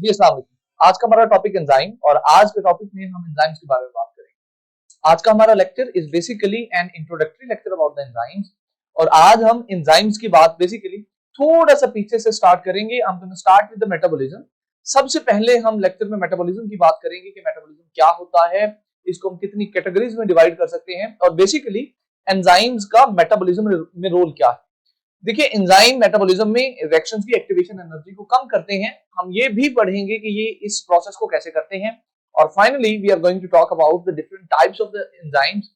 जी अस्सलाम वालेकुम। आज का हमारा टॉपिक एंजाइम और आज के टॉपिक में हम एंजाइम्स के बारे में बात करेंगे। आज का हमारा lecture is basically N introductory lecture about the enzymes और आज हम एंजाइम्स की बात बेसिकली थोड़ा सा पीछे से स्टार्ट करेंगे। हम gonna start with the metabolism. सबसे पहले हम लेक्चर में मेटाबॉलिज्म की बात करेंगे कि मेटाबॉलिज्म क्या होता है, इसको हम कितनी कैटेगरीज में डिवाइड कर सकते हैं और बेसिकली एंजाइम्स का मेटाबॉलिज्म में रोल क्या है। देखिए एंजाइम मेटाबॉलिज्म में रिएक्शंस की एक्टिवेशन एनर्जी को कम करते हैं। हम ये भी पढ़ेंगे कि ये इस प्रोसेस को कैसे करते हैं और finally we are going to talk about the different types of the enzymes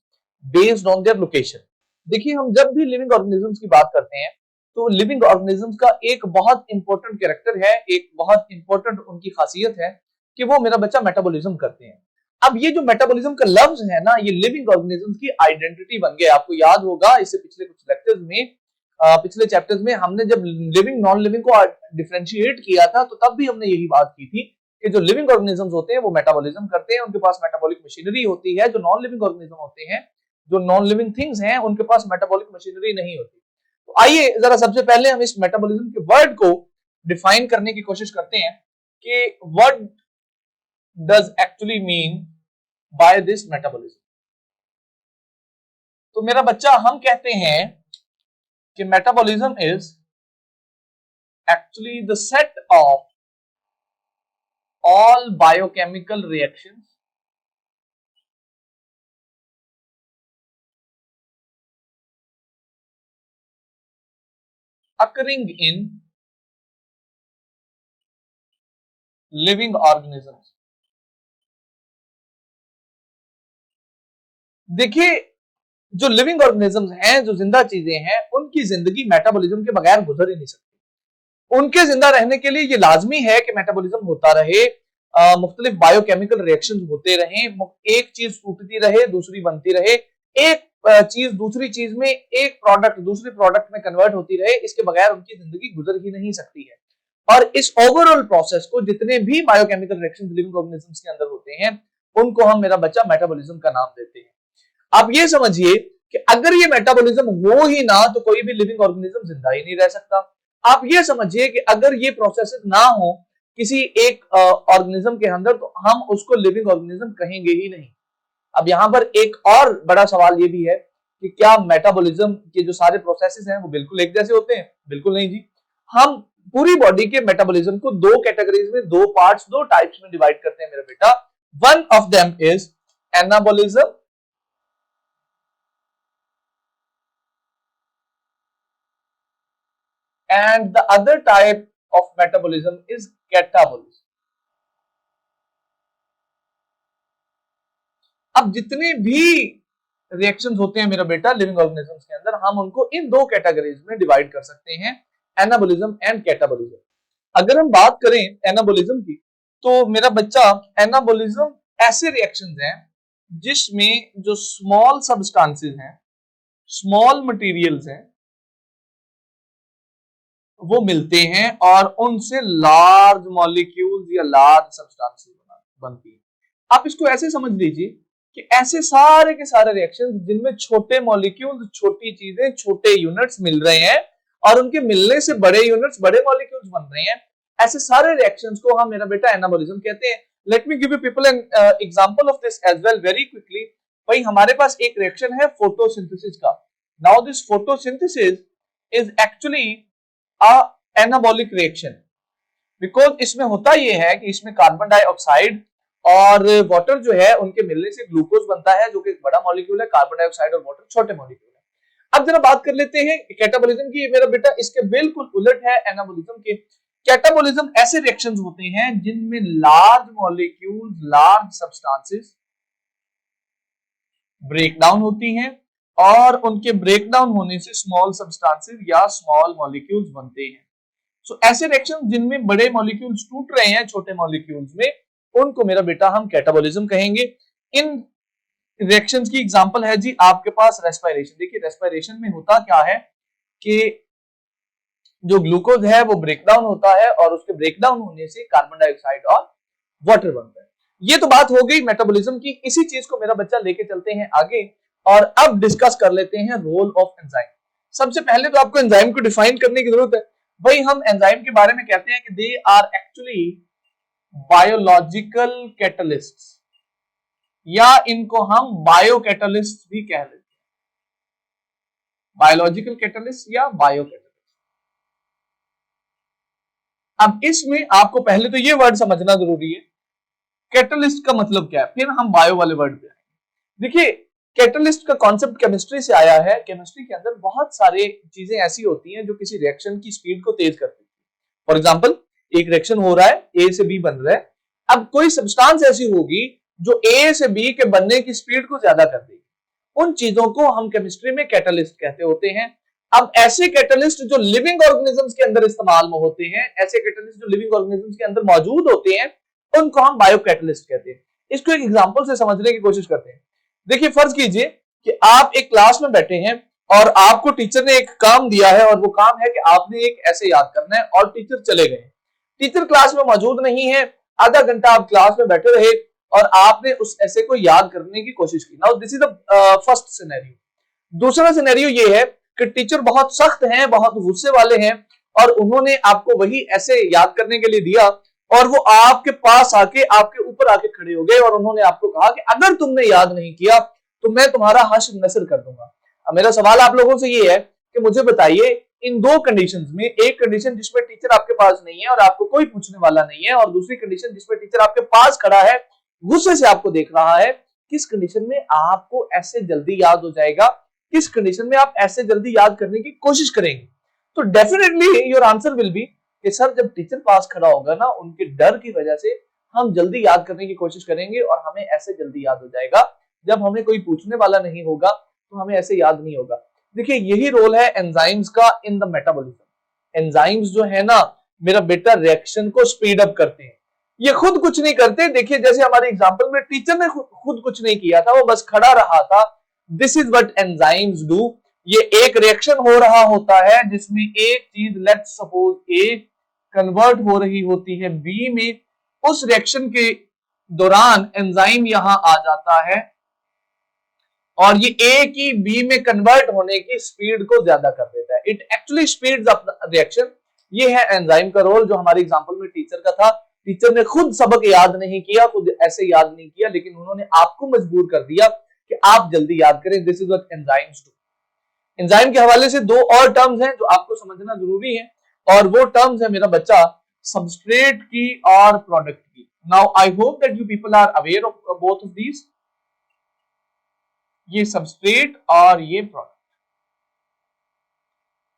based on their location. देखिए हम जब भी लिविंग ऑर्गेनिजम्स की बात करते हैं तो लिविंग ऑर्गेनिजम्स का एक बहुत इंपॉर्टेंट कैरेक्टर है, एक बहुत इंपॉर्टेंट उनकी खासियत है कि वो मेरा बच्चा मेटाबॉलिज्म करते हैं। अब ये जो मेटाबॉलिज्म का लफ्ज है ना, ये लिविंग ऑर्गेनिजम्स की आइडेंटिटी बन गया। आपको याद होगा इससे पिछले कुछ लेक्चर्स में पिछले चैप्टर्स में हमने जब लिविंग नॉन लिविंग को डिफरेंशिएट किया था तो तब भी हमने यही बात की थी कि जो लिविंग ऑर्गेनिजम्स होते हैं वो मेटाबॉलिज्म करते हैं, उनके पास मेटाबॉलिक मशीनरी होती है। जो नॉन लिविंग ऑर्गेनिज्म होते हैं, जो नॉन लिविंग थिंग्स हैं, उनके पास मेटाबॉलिक मशीनरी नहीं होती। तो आइए जरा सबसे पहले हम इस मेटाबॉलिज्म के वर्ड को डिफाइन करने की कोशिश करते हैं कि what does actually mean by this metabolism. तो मेरा बच्चा हम कहते हैं कि metabolism is actually the set of all biochemical reactions occurring in living organisms। देखिए जो लिविंग ऑर्गेनिजम्स हैं, जो जिंदा चीजें हैं, उनकी जिंदगी मेटाबॉलिज्म के बगैर गुजर ही नहीं सकती। उनके जिंदा रहने के लिए ये लाजमी है कि मेटाबॉलिज्म होता रहे, मुख्तलिफ बायोकेमिकल रिएक्शंस होते रहें, एक चीज टूटती रहे दूसरी बनती रहे, एक चीज दूसरी चीज में, एक प्रोडक्ट दूसरे प्रोडक्ट में कन्वर्ट होती रहे, इसके बगैर उनकी जिंदगी गुजर ही नहीं सकती है। और इस ओवरऑल प्रोसेस को जितने भी बायोकेमिकल रिएक्शंस लिविंग ऑर्गेनिजम्स के अंदर होते हैं उनको हम मेरा बच्चा मेटाबॉलिज्म का नाम देते हैं। आप ये समझिए कि अगर ये मेटाबॉलिज्म हो ही ना तो कोई भी लिविंग ऑर्गेनिज्म जिंदा ही नहीं रह सकता। आप ये समझिए कि अगर ये प्रोसेसेस ना हो किसी एक ऑर्गेनिज्म के अंदर तो हम उसको लिविंग ऑर्गेनिज्म कहेंगे ही नहीं। अब यहां पर एक और बड़ा सवाल ये भी है कि क्या मेटाबॉलिज्म के जो सारे प्रोसेसेस हैं वो बिल्कुल एक जैसे होते हैं? बिल्कुल नहीं जी। हम पूरी बॉडी के मेटाबॉलिज्म को दो कैटेगरीज में, दो पार्ट्स, दो टाइप्स में डिवाइड करते हैं मेरे बेटा। One of them is anabolism and the other type of metabolism is catabolism। अब जितने भी रिएक्शंस होते हैं मेरा बेटा लिविंग ऑर्गेनिजम्स के अंदर, हम उनको इन दो कैटेगरीज में डिवाइड कर सकते हैं, एनाबॉलिज्म एंड कैटाबॉलिज्म। अगर हम बात करें एनाबॉलिज्म की तो मेरा बच्चा एनाबॉलिज्म ऐसे रिएक्शंस हैं जिसमें जो स्मॉल सब्सटेंसेस हैं, स्मॉल मटेरियल्स हैं, वो मिलते हैं और उनसे लार्ज मॉलिक्यूल्स या लार्ज सब्सटेंसेस बनती है। आप इसको ऐसे समझ लीजिए कि ऐसे सारे के सारे रिएक्शंस जिनमें छोटे मॉलिक्यूल्स, छोटी चीजें, छोटे यूनिट्स मिल रहे हैं और उनके मिलने से बड़े यूनिट्स, बड़े मॉलिक्यूल्स बन रहे हैं, ऐसे सारे रिएक्शंस को हम मेरा बेटा एनाबॉलिज्म कहते हैं। Let me give you people an example of this as well very quickly. भाई हमारे पास एक रिएक्शन है फोटोसिंथेसिस का। Now this photosynthesis is actually anabolic reaction, because इसमें होता यह है कि इसमें कार्बन डाइऑक्साइड और वाटर जो है उनके मिलने से ग्लूकोज बनता है, जो कि एक बड़ा मॉलिक्यूल है। कार्बन डाइऑक्साइड और वाटर छोटे मॉलिक्यूल है। अब जरा बात कर लेते हैं कैटाबॉलिज्म की। मेरा बेटा इसके बिल्कुल उलट है एनाबॉलिज्म के। कैटाबॉलिज्म ऐसे रिएक्शंस होते हैं जिनमें large molecules, large substances break down होती हैं और उनके ब्रेकडाउन होने से स्मॉल सब्सटेंसेस या स्मॉल मॉलिक्यूल्स बनते हैं। सो ऐसे रिएक्शन जिनमें बड़े मॉलिक्यूल्स टूट रहे हैं छोटे मॉलिक्यूल्स में, उनको मेरा बेटा हम कैटाबॉलिज्म कहेंगे। इन रिएक्शंस की एग्जांपल है जी आपके पास रेस्पिरेशन। देखिए रेस्पिरेशन में होता क्या है कि जो ग्लूकोज है वो ब्रेकडाउन होता है और उसके ब्रेकडाउन होने से कार्बन डाइऑक्साइड और वाटर बनता है। ये तो बात हो गई मेटाबॉलिज्म की। इसी चीज को मेरा बच्चा लेके चलते हैं आगे और अब डिस्कस कर लेते हैं रोल ऑफ एंजाइम। सबसे पहले तो आपको एंजाइम को डिफाइन करने की जरूरत है। भाई हम एंजाइम के बारे में कहते हैं कि they are actually biological catalyst, या इनको हम बायो कैटलिस्ट भी कह लेते हैं, बायोलॉजिकल कैटलिस्ट या बायो कैटलिस्ट। अब इसमें आपको पहले तो ये वर्ड समझना जरूरी है, कैटलिस्ट का मतलब क्या है, फिर हम बायो वाले वर्ड पे आएंगे। देखिए, कैटलिस्ट का कॉन्सेप्ट केमिस्ट्री से आया है। केमिस्ट्री के अंदर बहुत सारे चीजें ऐसी होती हैं जो किसी रिएक्शन की स्पीड को तेज करती है। फॉर एग्जाम्पल, एक रिएक्शन हो रहा है, ए से बी बन रहा है, अब कोई सब्सटेंस ऐसी होगी जो ए से बी के बनने की स्पीड को ज्यादा कर देगी, उन चीजों को हम केमिस्ट्री में कैटलिस्ट कहते होते हैं। अब ऐसे कैटलिस्ट जो लिविंग ऑर्गेनिजम्स के अंदर इस्तेमाल में होते हैं, ऐसे कैटलिस्ट जो लिविंग ऑर्गेनिजम्स के अंदर मौजूद होते हैं, उनको हम बायो कैटलिस्ट कहते हैं। इसको एक एग्जांपल से समझने की कोशिश करते हैं। देखिए, फर्ज कीजिए कि आप एक क्लास में बैठे हैं और आपको टीचर ने एक काम दिया है, और वो काम है कि आपने एक ऐसे याद करना है, और टीचर चले गए। टीचर क्लास में मौजूद नहीं है, आधा घंटा आप क्लास में बैठे रहे और आपने उस ऐसे को याद करने की कोशिश की। Now this is the first scenario. दूसरा सिनेरियो ये है कि टीचर बहुत सख्त हैं, बहुत गुस्से वाले हैं, और उन्होंने आपको वही ऐसे याद करने के लिए दिया, और वो आपके पास आके आपके ऊपर आके खड़े हो गए, और उन्होंने आपको कहा कि अगर तुमने याद नहीं किया तो मैं तुम्हारा हश्र नस्र कर दूंगा। अब मेरा सवाल आप लोगों से ये है कि मुझे बताइए, इन दो कंडीशंस में, एक कंडीशन जिसमें टीचर आपके पास नहीं है और आपको कोई पूछने वाला नहीं है, और दूसरी कंडीशन जिसमें टीचर आपके पास खड़ा है, गुस्से से आपको देख रहा है, किस कंडीशन में आपको ऐसे जल्दी याद हो जाएगा, किस कंडीशन में आप ऐसे जल्दी याद करने की कोशिश करेंगे? तो definitely your answer will be कि सर, जब टीचर पास खड़ा होगा ना, उनके डर की वजह से हम जल्दी याद करने की कोशिश करेंगे, और हमें ऐसे जल्दी याद हो जाएगा। जब हमें कोई पूछने वाला नहीं होगा तो हमें ऐसे याद नहीं होगा। देखिए, यही रोल है एंजाइम्स का इन द मेटाबॉलिज्म। एंजाइम्स जो है ना मेरा बेटा, रिएक्शन को स्पीड अप करते हैं। ये खुद कुछ नहीं करते। देखिए, जैसे हमारे एग्जांपल में टीचर ने खुद कुछ नहीं किया था, वो बस खड़ा रहा था। This is what enzymes do. ये एक रिएक्शन हो रहा होता है जिसमें एक चीज, लेट्स सपोज ए, कन्वर्ट हो रही होती है बी में। उस रिएक्शन के दौरान एंजाइम यहां आ जाता है, और ये ए की बी में कन्वर्ट होने की स्पीड को ज्यादा कर देता है। It actually speeds up the reaction. ये है एंजाइम का रोल, जो हमारे एग्जांपल में टीचर का था। टीचर ने खुद सबक याद नहीं किया, खुद ऐसे याद नहीं किया, लेकिन उन्होंने आपको मजबूर कर दिया कि आप जल्दी याद करें। This is what enzymes do. Enzyme के हवाले से दो और टर्म्स हैं जो आपको समझना जरूरी है, और वो टर्म्स है मेरा बच्चा, सबस्ट्रेट की और प्रोडक्ट की। Now I hope that you people are aware of both of these. ये सबस्ट्रेट और ये प्रोडक्ट।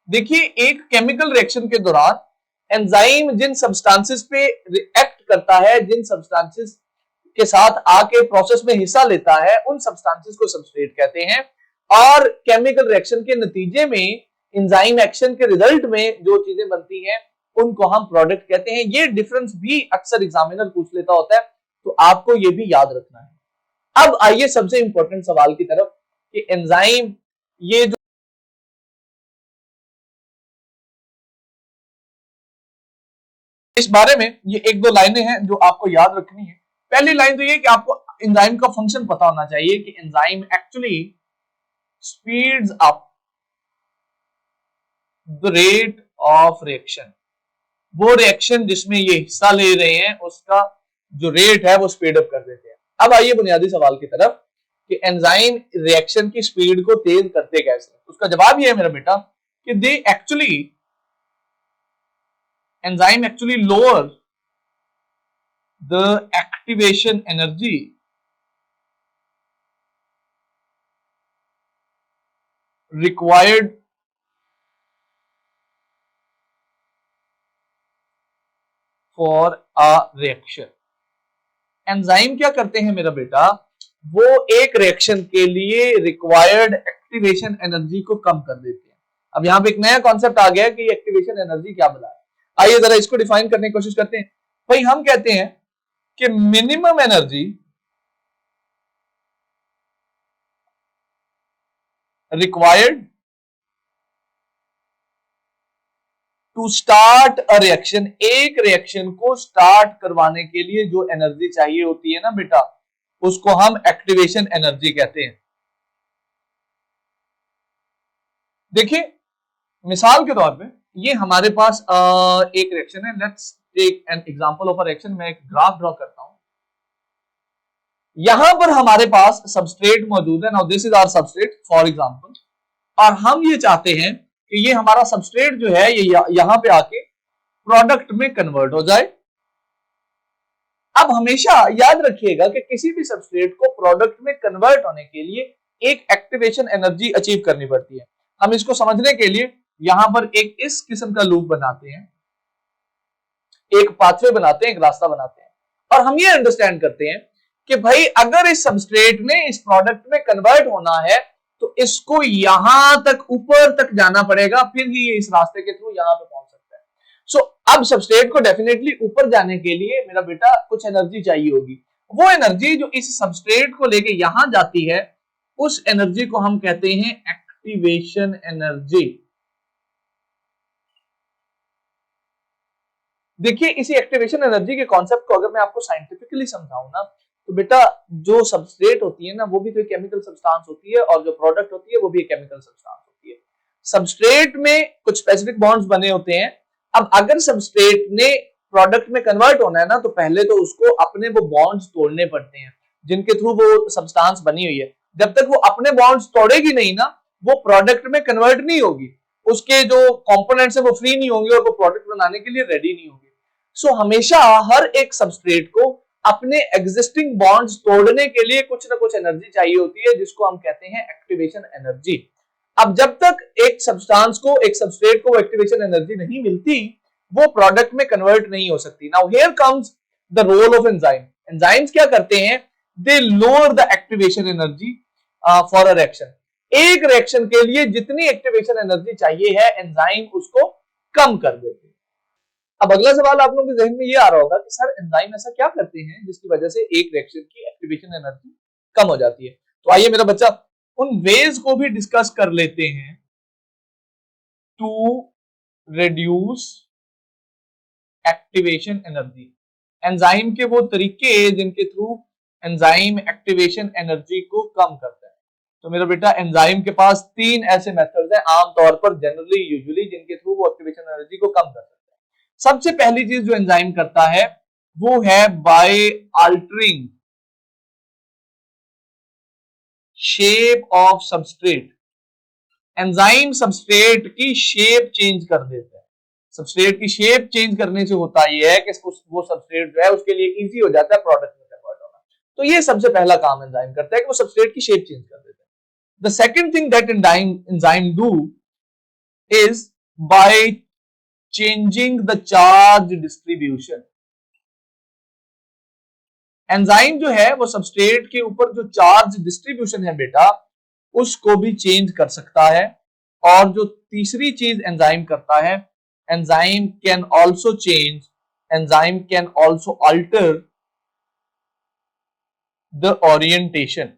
देखिए, एक केमिकल रिएक्शन के दौरान एंजाइम जिन सब्सटेंसेस पे रिएक्ट करता है, जिन सब्सटेंसेस के साथ आके प्रोसेस में हिस्सा लेता है, उन सब्सटेंसेस को सबस्ट्रेट कहते हैं। और केमिकल रिएक्शन के नतीजे में, एंजाइम एक्शन के रिजल्ट में जो चीजें बनती हैं, उनको हम प्रोडक्ट कहते हैं। ये डिफरेंस भी अक्सर एग्जामिनर पूछ लेता होता है, तो आपको ये भी याद रखना है। अब आइए सबसे इंपॉर्टेंट सवाल की तरफ कि एंजाइम, ये जो इस बारे में ये एक दो लाइनें हैं जो आपको याद रखनी है। पहली लाइन तो ये कि आपको एंजाइम का फंक्शन पता होना चाहिए कि enzyme actually speeds up the rate of reaction. वो रिएक्शन जिसमें ये हिस्सा ले रहे हैं, उसका जो रेट है वो स्पीड अप कर देते हैं। अब आइए बुनियादी सवाल की तरफ कि एंजाइम रिएक्शन की स्पीड को तेज करते कैसे। उसका जवाब ये है मेरा बेटा कि they actually, enzyme actually lower the activation energy required for a reaction. Enzyme क्या करते हैं मेरा बेटा, वो एक रिएक्शन के लिए रिक्वायर्ड एक्टिवेशन एनर्जी को कम कर देते हैं। अब यहां पे एक नया कॉन्सेप्ट आ गया कि एक्टिवेशन एनर्जी क्या बुला है। आइए जरा इसको डिफाइन करने की कोशिश करते हैं। भाई, हम कहते हैं कि minimum energy required to start a reaction. एक रिएक्शन को स्टार्ट करवाने के लिए जो एनर्जी चाहिए होती है ना बेटा, उसको हम एक्टिवेशन एनर्जी कहते हैं। देखिए, मिसाल के तौर पे ये हमारे पास एक रिएक्शन है, let's take an example of a reaction, मैं एक ग्राफ ड्रॉ करता हूं। यहां पर हमारे पास सबस्ट्रेट मौजूद है, now this is our substrate for example, और हम ये चाहते हैं कि ये हमारा सबस्ट्रेट जो है ये यहां पे आके प्रोडक्ट में कन्वर्ट हो जाए। अब हमेशा याद रखिएगा कि किसी भी सबस्ट्रेट को प्रोडक्ट में कन्वर्ट होने के लिए एक एक्टिवेशन एनर्जी अचीव करनी पड़ती है। हम इसको समझने के लिए यहां पर एक इस किस्म का लूप बनाते हैं, एक पाथवे बनाते हैं, एक रास्ता बनाते हैं, और हम ये अंडरस्टैंड करते हैं कि भाई अगर इस सबस्ट्रेट ने इस प्रोडक्ट में कन्वर्ट होना है तो इसको यहां तक ऊपर तक जाना पड़ेगा, फिर ही ये इस रास्ते के थ्रू यहां पे पहुंच सकता है। सो अब सबस्ट्रेट को डेफिनेटली ऊपर जाने के लिए मेरा बेटा कुछ एनर्जी चाहिए होगी। वो एनर्जी जो इस सबस्ट्रेट को लेके यहां जाती है उस एनर्जी को हम कहते हैं एक्टिवेशन एनर्जी। देखिए इसी एक्टिवेशन एनर्जी के कॉन्सेप्ट को अगर मैं आपको साइंटिफिकली समझाऊं ना तो बेटा जो सबस्ट्रेट होती है ना वो भी तो एक केमिकल सब्सटेंस होती है और जो प्रोडक्ट होती है वो भी एक केमिकल सब्सटेंस होती है। सबस्ट्रेट में कुछ स्पेसिफिक बॉन्ड्स बने होते हैं। अब अगर सबस्ट्रेट ने प्रोडक्ट में कन्वर्ट होना है ना तो पहले तो उसको अपने वो बॉन्ड्स तोड़ने पड़ते हैं जिनके थ्रू वो सब्सटेंस बनी हुई है। जब तक वो अपने बॉन्ड्स तोड़ेगी नहीं ना वो प्रोडक्ट में कन्वर्ट नहीं होगी, उसके जो कंपोनेंट्स है वो फ्री नहीं होंगे और वो प्रोडक्ट बनाने के लिए रेडी नहीं होगी। सो हमेशा हर एक सबस्ट्रेट को अपने एग्जिस्टिंग बॉन्ड्स तोड़ने के लिए कुछ ना कुछ एनर्जी चाहिए होती है जिसको हम कहते हैं एक्टिवेशन एनर्जी। अब जब तक एक सब्सटेंस को, एक सबस्ट्रेट को एक्टिवेशन एनर्जी नहीं मिलती वो प्रोडक्ट में कन्वर्ट नहीं हो सकती। Now here comes the role of enzyme. Enzymes क्या करते हैं, they lower the activation energy for a reaction. एक रिएक्शन के लिए जितनी एक्टिवेशन एनर्जी चाहिए है एंजाइम उसको कम कर देते हैं। अब अगला सवाल आप लोगों के जहन में ये आ रहा होगा कि सर एंजाइम ऐसा क्या करते हैं जिसकी वजह से एक रिएक्शन की एक्टिवेशन एनर्जी कम हो जाती है। तो आइए मेरा बच्चा उन वेज को भी डिस्कस कर लेते हैं to reduce activation energy. Enzyme के वो तरीके जिनके थ्रू एंजाइम एक्टिवेशन एनर्जी को कम करता है। तो मेरा बेटा एंजाइम के पास तीन ऐसे मेथड्स हैं आमतौर पर जनरली यूजुअली जिनके थ्रू वो एक्टिवेशन एनर्जी को कम करता है। सबसे पहली चीज जो एंजाइम करता है वो है by altering shape of substrate. Enzyme substrate की शेप चेंज कर देता है। सबस्ट्रेट की शेप चेंज करने से होता यह है कि वो सबस्ट्रेट जो है उसके लिए इजी हो जाता है प्रोडक्ट में कन्वर्ट होना। तो ये सबसे पहला काम एंजाइम करता है कि वो सबस्ट्रेट की शेप चेंज कर देता है। The second thing that enzyme do is by changing the charge distribution. Enzyme जो है वो सबस्ट्रेट के ऊपर जो चार्ज डिस्ट्रीब्यूशन है बेटा उसको भी चेंज कर सकता है। और जो तीसरी चीज एंजाइम करता है, enzyme can also change, enzyme can also alter the orientation.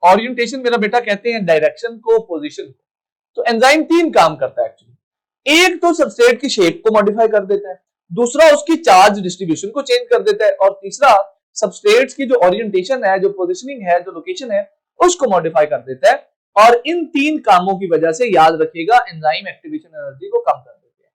Orientation मेरा बेटा कहते हैं डायरेक्शन को, पोजीशन को। तो एंजाइम तीन काम करता है एक्चुअली। एक तो सबस्ट्रेट की शेप को मॉडिफाई कर देता है, दूसरा उसकी चार्ज डिस्ट्रीब्यूशन को चेंज कर देता है, और तीसरा सबस्ट्रेट्स की जो ओरिएंटेशन है, जो पोजीशनिंग है, जो लोकेशन है उसको मॉडिफाई कर देता है। और इन तीन कामों की वजह से याद रखिएगा एंजाइम एक्टिवेशन एनर्जी को कम कर देते हैं।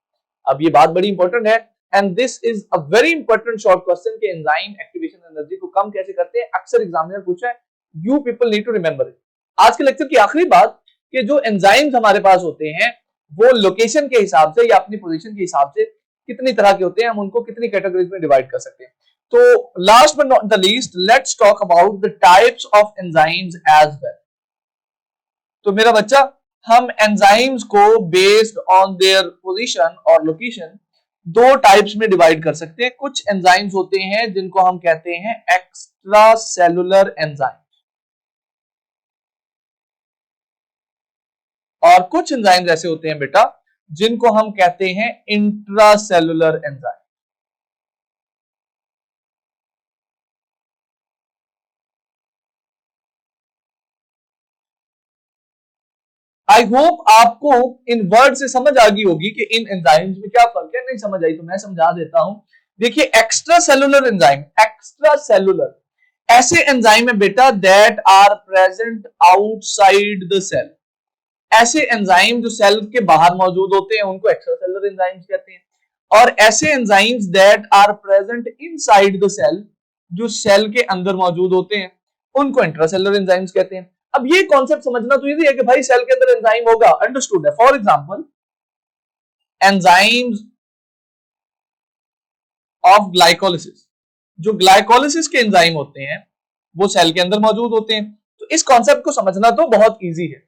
अब ये बात बड़ी इंपॉर्टेंट है and this is a very important short question कि एंजाइम एक्टिवेशन एनर्जी को कम कैसे करते हैं। अक्सर एग्जामिनर पूछा है, you people need to remember it. आज के लेक्चर की आखिरी बात कि जो एंजाइम्स हमारे पास होते हैं वो लोकेशन के हिसाब से या अपनी पोजीशन के हिसाब से कितनी तरह के होते हैं, हम उनको कितनी कैटेगरीज में डिवाइड कर सकते हैं। तो last but not the least let's talk about the types of enzymes as well. तो मेरा बच्चा हम एंजाइम्स को बेस्ड ऑन देयर पोजीशन और लोकेशन दो टाइप्स में डिवाइड कर सकते हैं। कुछ एंजाइम्स होते हैं जिनको हम कहते हैं एक्स्ट्रा सेलुलर एंजाइम, और कुछ एंजाइम्स ऐसे होते हैं बेटा जिनको हम कहते हैं इंट्रासेलुलर एंजाइम। आई होप आपको इन वर्ड से समझ आ गई होगी कि इन एंजाइम्स में क्या फर्क है। नहीं समझ आई तो मैं समझा देता हूं। देखिए extra cellular enzyme, extra cellular ऐसे एंजाइम है बेटा that are present outside the cell. ऐसे एंजाइम जो सेल के बाहर मौजूद होते हैं उनको एक्स्ट्रासेलुलर एंजाइम्स कहते हैं, और ऐसे enzymes that are present inside the cell, जो सेल के अंदर मौजूद होते हैं, उनको इंट्रासेलुलर एंजाइम्स कहते हैं। अब ये कॉन्सेप्ट समझना तो इजी है कि भाई सेल के अंदर एंजाइम होगा, अंडरस्टूड है। For example enzymes of glycolysis, जो ग्लाइकोलिसिस के एंजाइम होते हैं वो सेल के अंदर मौजूद होते हैं। तो इस कॉन्सेप्ट को समझना तो बहुत इजी है,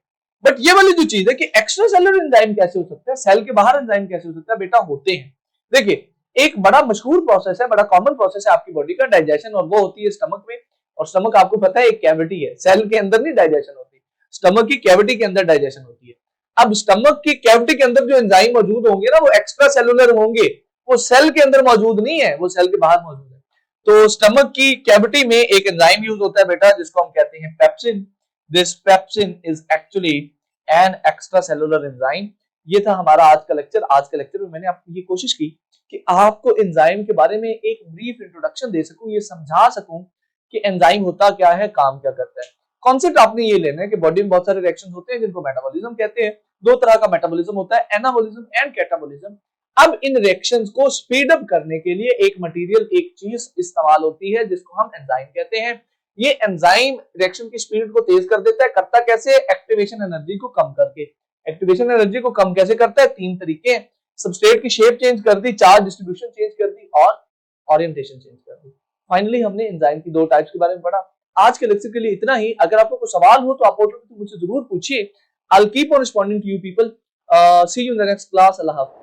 बट ये वाली जो चीज है कि एक्स्ट्रा सेलुलर एंजाइम कैसे हो सकता है, सेल के बाहर एंजाइम कैसे हो सकता है, बेटा होते हैं। देखिए एक बड़ा मशहूर प्रोसेस है, बड़ा कॉमन प्रोसेस है आपकी बॉडी का, डाइजेशन, और वो होती है स्टमक में। और स्टमक आपको पता है एक कैविटी है, सेल के अंदर नहीं डाइजेशन होती, स्टमक की कैविटी के अंदर डाइजेशन होती है। अब स्टमक की कैविटी के अंदर जो एंजाइम मौजूद होंगे ना वो एक्स्ट्रा सेलुलर होंगे, वो सेल के अंदर मौजूद नहीं है, वो सेल के बाहर मौजूद है। तो स्टमक की कैविटी में एक एंजाइम यूज होता है बेटा जिसको हम कहते हैं pepsin. This pepsin is actually an extra cellular enzyme. ये था हमारा आज का लेक्चर। आज के लेक्चर में मैंने आपको ये कोशिश की कि आपको एंजाइम के बारे में एक ब्रीफ इंट्रोडक्शन दे सकूं, ये समझा सकूं कि एंजाइम होता क्या है, काम क्या करता है। कॉन्सेप्ट आपने ये लेना है कि बॉडी में बहुत सारे रिएक्शन होते हैं जिनको मेटाबॉलिज्म कहते हैं। दो तरह का मेटाबॉलिज्म होता है, एनाबॉलिज्म एंड कैटाबॉलिज्म। अब इन रिएक्शंस को स्पीड अप करने के लिए एक मटेरियल, एक चीज इस्तेमाल होती है जिसको हम एंजाइम कहते हैं। ये एंजाइम रिएक्शन की स्पीड को तेज कर देता है। करता कैसे? एक्टिवेशन एनर्जी को कम करके। एक्टिवेशन एनर्जी को कम कैसे करता है? तीन तरीके। सबस्ट्रेट की शेप चेंज कर दी, चार्ज डिस्ट्रीब्यूशन चेंज कर दी, और ओरिएंटेशन चेंज कर दी। फाइनली हमने एंजाइम की दो टाइप्स के बारे में पढ़ा। आज के लेक्चर के लिए इतना ही। अगर आपको कोई सवाल हो तो आप मुझसे जरूर पूछिए। I'll keep on responding to you people. See you in the next class. Allah Hafiz.